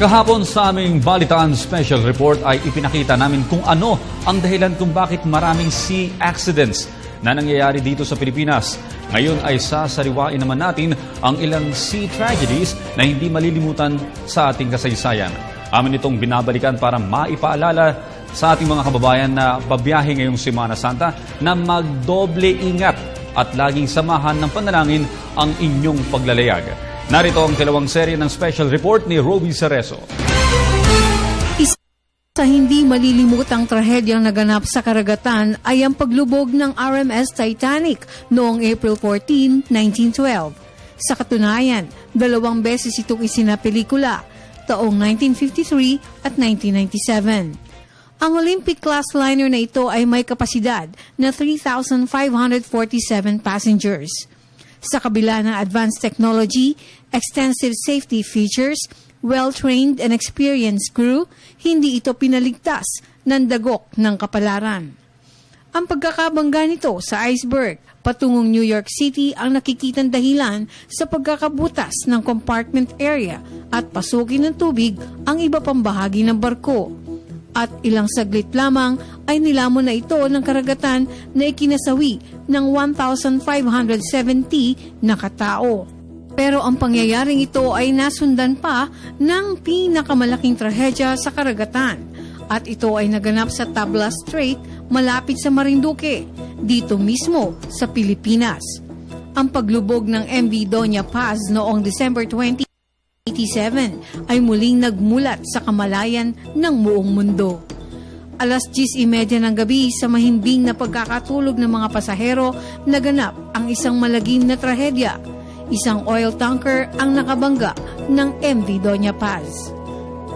Kahapon sa aming Balitaan Special Report ay ipinakita namin kung ano ang dahilan kung bakit maraming sea accidents na nangyayari dito sa Pilipinas. Ngayon ay sasariwain naman natin ang ilang sea tragedies na hindi malilimutan sa ating kasaysayan. Amin itong binabalikan para maipaalala sa ating mga kababayan na babiyahe ngayong Semana Santa na magdoble ingat at laging samahan ng panalangin ang inyong paglalayag. Narito ang dalawang serye ng special report ni Roby Cerezo. Isa sa hindi malilimutang trahedyang naganap sa karagatan ay ang paglubog ng RMS Titanic noong April 14, 1912. Sa katunayan, 2 beses itong isinapelikula, taong 1953 at 1997. Ang Olympic-class liner na ito ay may kapasidad na 3,547 passengers. Sa kabila ng advanced technology, extensive safety features, well-trained and experienced crew, hindi ito pinaligtas ng dagok ng kapalaran. Ang pagkakabangga nito sa iceberg patungong New York City ang nakikitang dahilan sa pagkakabutas ng compartment area at pasukin ng tubig ang iba pang bahagi ng barko. At ilang saglit lamang ay nilamon na ito ng karagatan na ikinasawi ng 1,570 na katao. Pero ang pangyayaring ito ay nasundan pa ng pinakamalaking trahedya sa karagatan. At ito ay naganap sa Tabla Strait malapit sa Marinduque, dito mismo sa Pilipinas. Ang paglubog ng MV Doña Paz noong December 20, 1987 ay muling nagmulat sa kamalayan ng buong mundo. Alas 10:30 ng gabi sa mahimbing na pagkakatulog ng mga pasahero, naganap ang isang malagim na trahedya. Isang oil tanker ang nakabangga ng MV Doña Paz.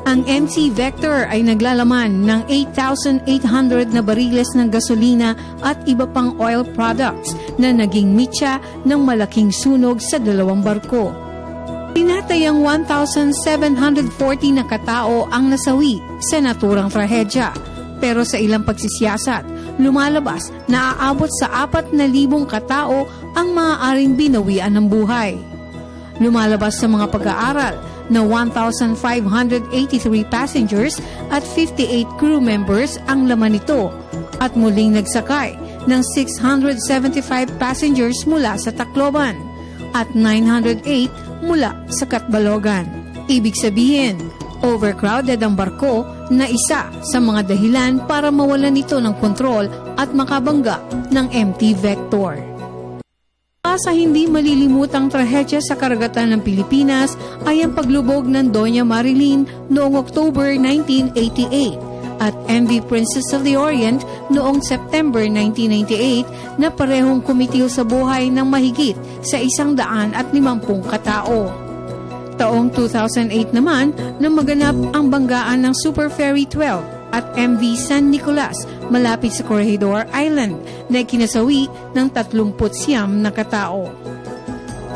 Ang MC Vector ay naglalaman ng 8,800 na bariles ng gasolina at iba pang oil products na naging mitya ng malaking sunog sa 2 barko. Tinatayang 1,740 na katao ang nasawi sa naturang trahedya. Pero sa ilang pagsisiyasat, lumalabas na aabot sa 4,000 katao ang maaaring binawian ng buhay. Lumalabas sa mga pag-aaral na 1,583 passengers at 58 crew members ang laman nito at muling nagsakay ng 675 passengers mula sa Tacloban at 908 mula sa Catbalogan. Ibig sabihin, overcrowded ang barko na isa sa mga dahilan para mawalan nito ng kontrol at makabangga ng MT Vector. Sa hindi malilimutang trahedya sa karagatan ng Pilipinas ay ang paglubog ng Doña Marilyn noong October 1988 at MV Princess of the Orient noong September 1998 na parehong kumitil sa buhay ng mahigit sa 150 katao. Taong 2008 naman na maganap ang banggaan ng Super Ferry 12 at MV San Nicolas malapit sa Corregidor Island na ikinasawi ng 39 na katao.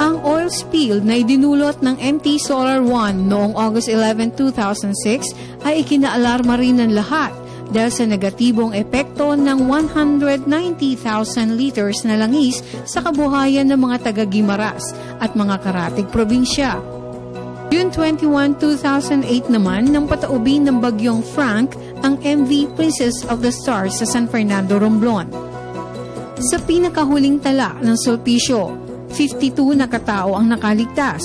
Ang oil spill na idinulot ng MT Solar One noong August 11, 2006 ay ikinaalarma rin ng lahat dahil sa negatibong epekto ng 190,000 liters na langis sa kabuhayan ng mga taga-Guimaras at mga karatig probinsya. June 21, 2008 naman nang pataubin ng bagyong Frank ang MV Princess of the Stars sa San Fernando, Romblon. Sa pinakahuling tala ng Sulpicio, 52 na katao ang nakaligtas,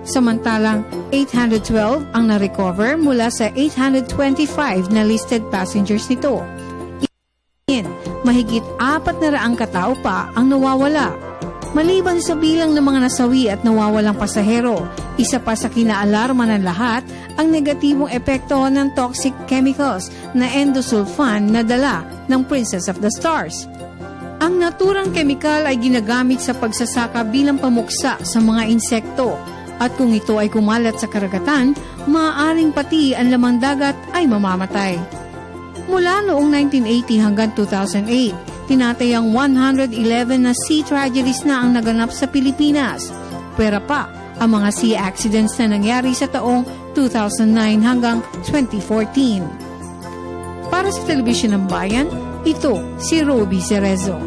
samantalang 812 ang na-recover mula sa 825 na listed passengers nito. Mahigit 400 katao pa ang nawawala. Maliban sa bilang ng mga nasawi at nawawalang pasahero, isa pa sa kinaalarma ng lahat ang negatibong epekto ng toxic chemicals na endosulfan na dala ng Princess of the Stars. Ang naturang kemikal ay ginagamit sa pagsasaka bilang pamuksa sa mga insekto at kung ito ay kumalat sa karagatan, maaaring pati ang lamang dagat ay mamamatay. Mula noong 1980 hanggang 2008, tinatayang 111 na sea tragedies na ang naganap sa Pilipinas. Pwera pa ang mga sea accidents na nangyari sa taong 2009 hanggang 2014. Para sa Telebisyon ng Bayan, ito si Roby Cerezo.